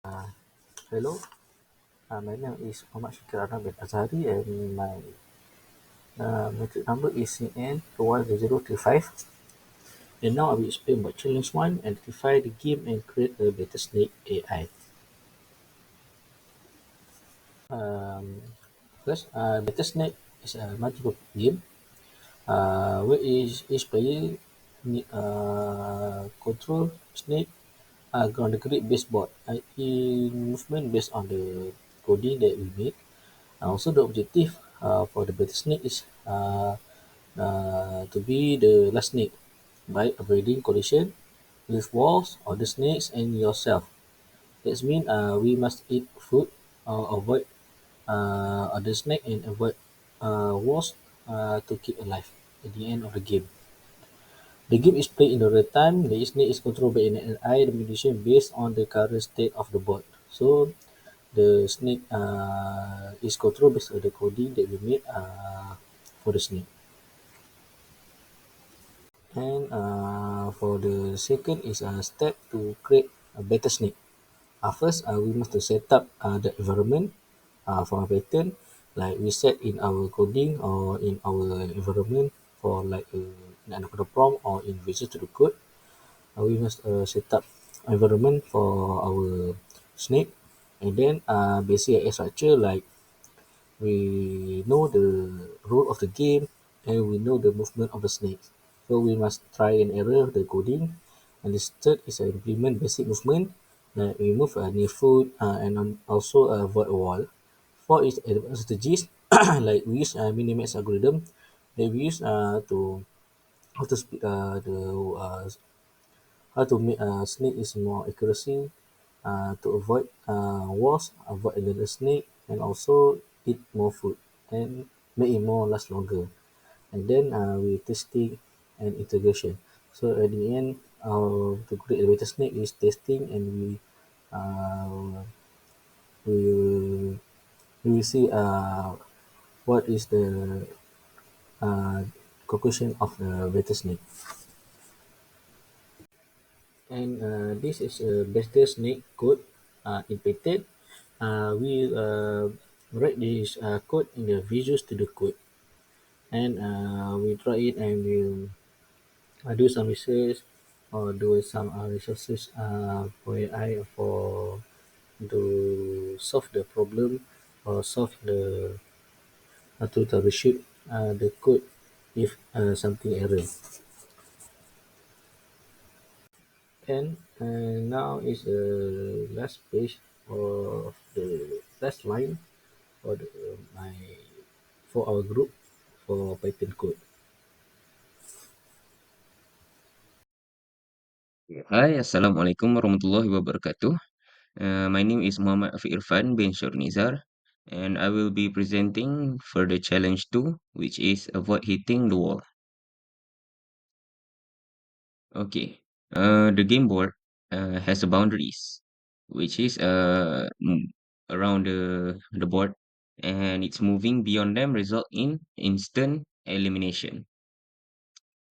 Uh, Hello, my name is Muhammad Shakir Adam bin Azhari and my metric number is CN10035. And now I will explain about challenge 1, identify the game and create a Battlesnake AI. Um, First, Battlesnake is a multiple game where each player need control snake on the grid based board in movement based on the coding that we made. Also, the objective for the Battlesnake is to be the last snake by avoiding collision with walls, other snakes, and yourself. That means we must eat food, avoid other snake, and avoid walls to keep alive at the end of the game. The game is played in real time. The snake is controlled by an AI manipulation based on the current state of the board. So the snake is controlled based on the coding that we made for the snake. And for the second is a step to create a better snake. First, we must to set up the environment for a pattern, like we set in our coding or in our environment for like in another prompt or in Visual Studio Code. We must set up environment for our snake, and then basic AI structure like we know the rule of the game and we know the movement of the snake. So we must try and error the coding. And the third is implement basic movement, like we move near foot and also avoid a wall. Four is advanced strategies, like we use minimax algorithm that we use to how to speed uh, how to make snake is more accuracy to avoid walls, avoid another snake, and also eat more food and make it more last longer. And then we testing and integration. So at the end, to create a better snake is testing, and uh, we will, we will see what is the uh, conclusion of the better snake. And this is a better snake code implemented. We write this code in the Visual Studio Code, and we try it and we'll do some research or do some resources for AI for to solve the problem or solve the to troubleshoot the code if something error. And now is the last page of the last line for my for our group for Python code. Hai, Assalamualaikum warahmatullahi wabarakatuh. My name is Muhammad Afi Irfan bin Shurnizar, and I will be presenting for the challenge 2, which is avoid hitting the wall. Okay, the game board has a boundaries, which is around the board, and it's moving beyond them result in instant elimination.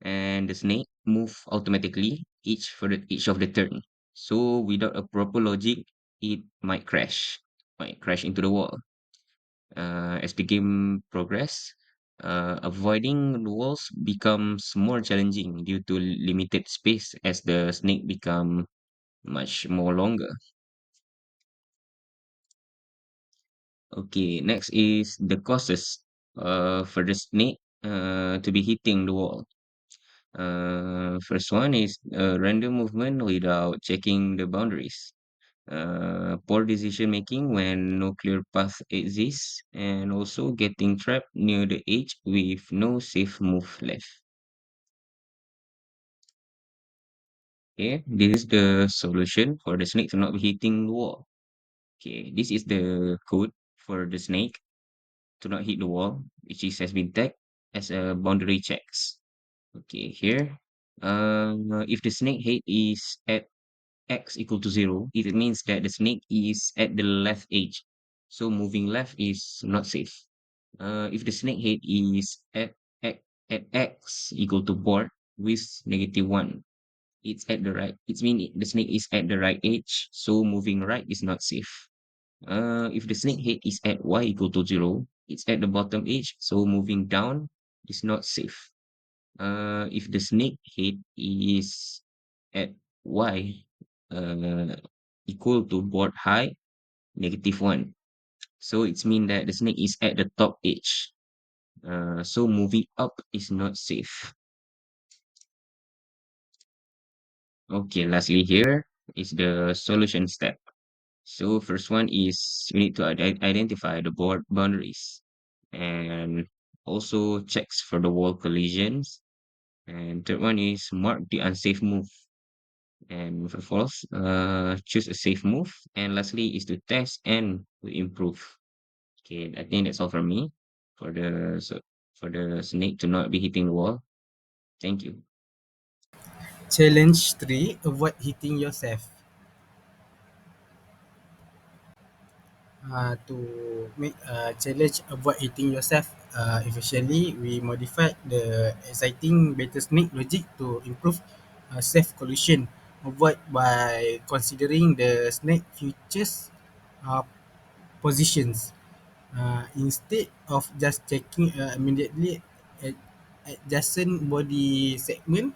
And the snake move automatically each of the turn. So without a proper logic, it might crash into the wall. As the game progress, avoiding the walls becomes more challenging due to limited space as the snake become much more longer. Okay, next is the causes for the snake to be hitting the wall. First one is random movement without checking the boundaries. Poor decision making when no clear path exists, and also getting trapped near the edge with no safe move left. Okay, this is the solution for the snake to not be hitting the wall. Okay, this is the code for the snake to not hit the wall, which has been tagged as a boundary checks. Okay, here, if the snake height is at x equal to 0, it means that the snake is at the left edge. So moving left is not safe. If the snake head is at x equal to board with -1, It's at the right. It means the snake is at the right edge, so moving right is not safe. If the snake head is at y equal to 0, it's at the bottom edge, so moving down is not safe. If the snake head is at y uh, equal to board height -1, so it's mean that the snake is at the top edge. So moving up is not safe. Okay, lastly here is the solution step. So first one is we need to identify the board boundaries and also checks for the wall collisions. And third one is mark the unsafe move. And for fourth, choose a safe move. And lastly is to test and to improve. Okay, I think that's all for me for for the snake to not be hitting the wall. Thank you. Challenge 3, avoid hitting yourself. To make challenge avoid hitting yourself efficiently, we modified the exciting better snake logic to improve safe collision. Avoid by considering the snake futures uh, positions. Instead of just checking immediately ad- adjacent body segment,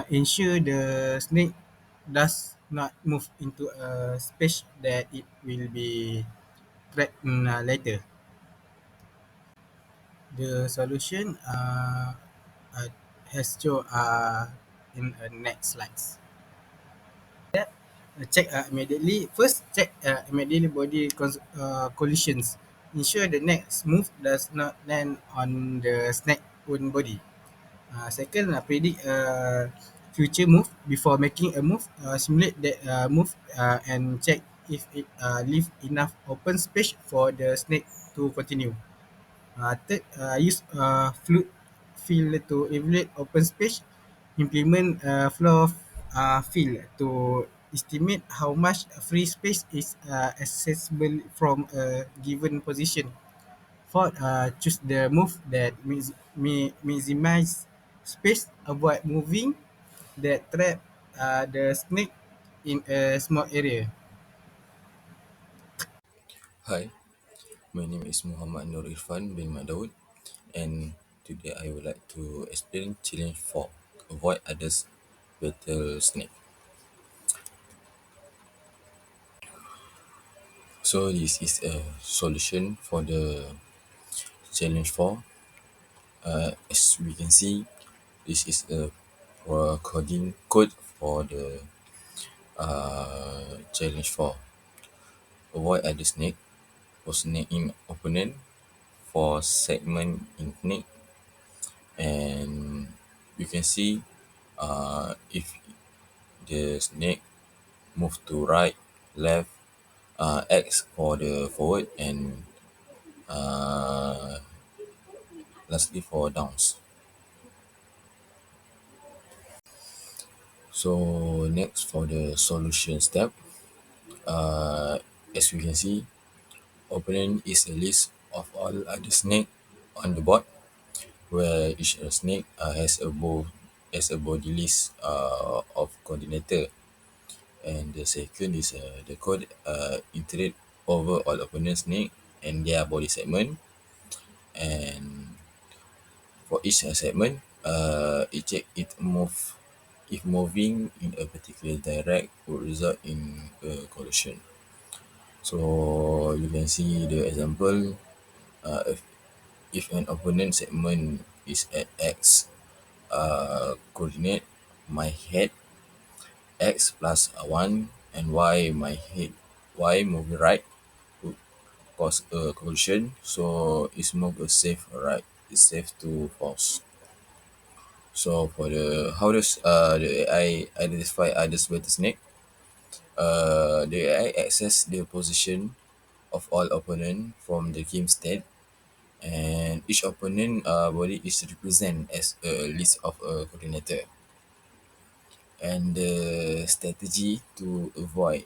ensure the snake does not move into a space that it will be tracked later. The solution uh, has shown in next slides. That check immediately. First, check immediately body collisions. Ensure the next move does not land on the snake own body. Second, predict future move before making a move. Simulate that move and check if it leave enough open space for the snake to continue. Third, use fluid fill to evaluate open space. Implement floor fill to estimate how much free space is accessible from a given position. Fourth, choose the move that maximize space. Avoid moving that trap the snake in a small area. Hi, my name is Muhammad Nur Irfan bin Madaud, and today I would like to explain challenge 4, avoid others battle snake. So this is a solution for the challenge 4. As we can see, this is a coding code for the challenge 4. Avoid other snake for snake in opponent, for segment in snake, and you can see if the snake move to right, left, X for the forward, and uh, lastly for downs. So next for the solution step, as we can see, opponent is a list of all other snake on the board, where each snake has a body list of coordinator, and the second is the code iterate over all opponent snake and their body segment, and for each segment, it check it move if moving in a particular direct will result in a collision. So you can see the example. If an opponent segment is at X coordinate, my head X plus 1 and Y my head Y moving right would cause a collision. So it's move a safe right. It's safe to false. So for the how does the AI identify others better snake? The AI access the position of all opponent from the game state, and each opponent body is represented as a list of a coordinator. And the strategy to avoid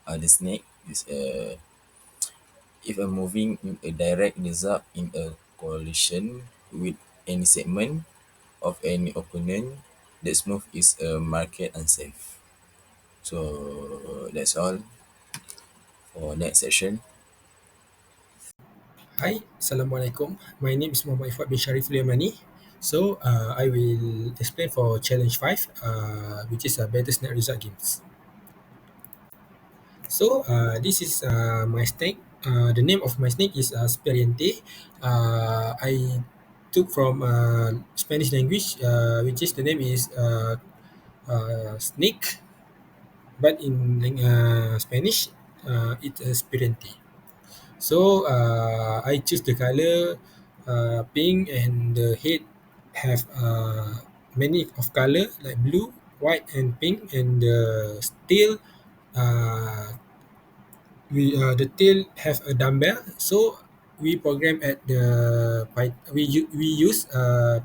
the snake is if a moving in a direct result in a collision with any segment of any opponent, Next move is market unsafe. So that's all for next session. Hi, Assalamualaikum. My name is Muhammad Ifat bin Sharif Liamani. So, I will explain for challenge 5, which is a Battlesnake result games. So, this is my snake. The name of my snake is Speriente. I took from Spanish language, which is the name is snake, but in Spanish, it's Speriente. So I choose the color pink, and the head have many of color like blue, white, and pink, and the tail uh, the tail have a dumbbell. So we program at the we use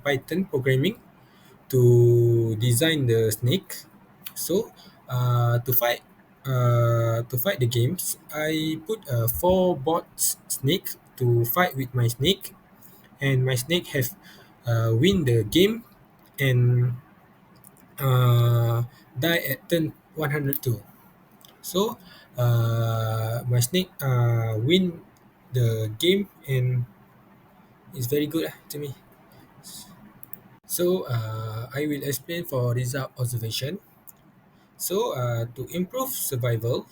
Python programming to design the snake. So to fight the games, I put a four bot snake to fight with my snake, and my snake have win the game and die at turn 102. So my snake win the game, and it's very good to me. So I will explain for result observation. So, to improve survival,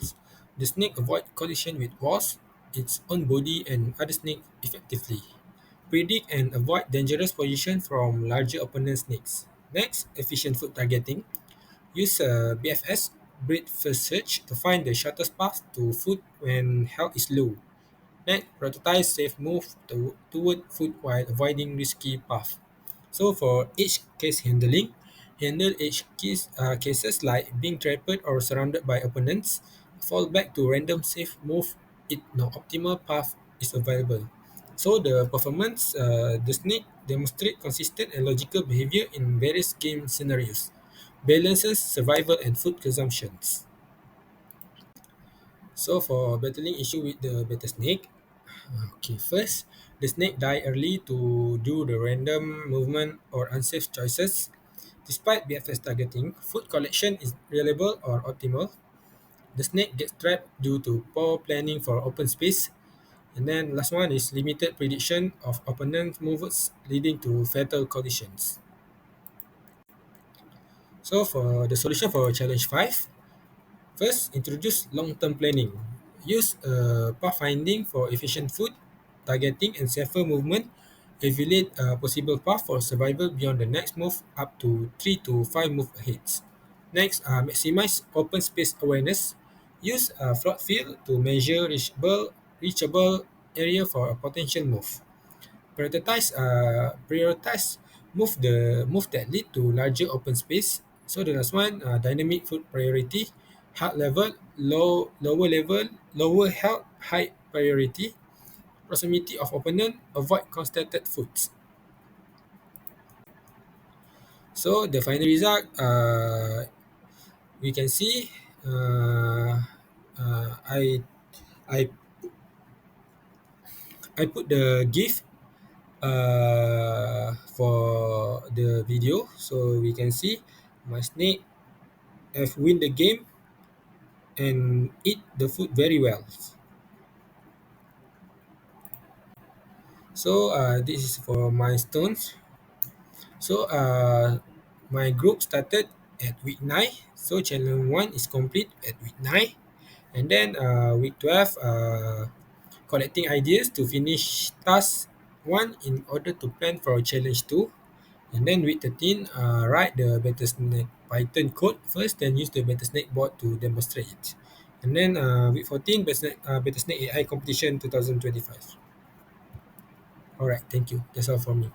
the snake avoid collision with walls, its own body, and other snake effectively. Predict and avoid dangerous position from larger opponent snakes. Next, efficient food targeting. Use BFS, breed first search, to find the shortest path to food when health is low. Next, prioritize safe move toward food while avoiding risky path. So for each case handling, handle each cases like being trapped or surrounded by opponents. Fall back to random safe move if no optimal path is available. So the performance, the snake demonstrate consistent and logical behavior in various game scenarios. Balances survival and food consumptions. So for battling issue with the beta snake, okay, first, the snake die early to do the random movement or unsafe choices. Despite BFS targeting, food collection is reliable or optimal. The snake gets trapped due to poor planning for open space. And then last one is limited prediction of opponent moves leading to fatal collisions. So for the solution for challenge 5, first, introduce long-term planning. Use pathfinding for efficient food, targeting, and safer movement. Evaluate a possible path for survival beyond the next move up to 3 to 5 move ahead. Next, maximize open space awareness. Use a flood field to measure reachable area for a potential move. Prioritize move that lead to larger open space. So the last one, dynamic food priority, hard level, lower level, lower health, high priority, proximity of opponent, avoid concentrated foods. So the final result, we can see, uh, uh, I I I put the GIF for the video, so we can see my snake have win the game and eat the food very well. So this is for milestones. So my group started at week 9. So challenge 1 is complete at week 9. And then week 12, collecting ideas to finish task 1 in order to plan for challenge 2. And then week 13, write the Battlesnake Python code first, then use the Battlesnake board to demonstrate it. And then week 14, Battlesnake AI competition 2025. All right, thank you. That's all for me.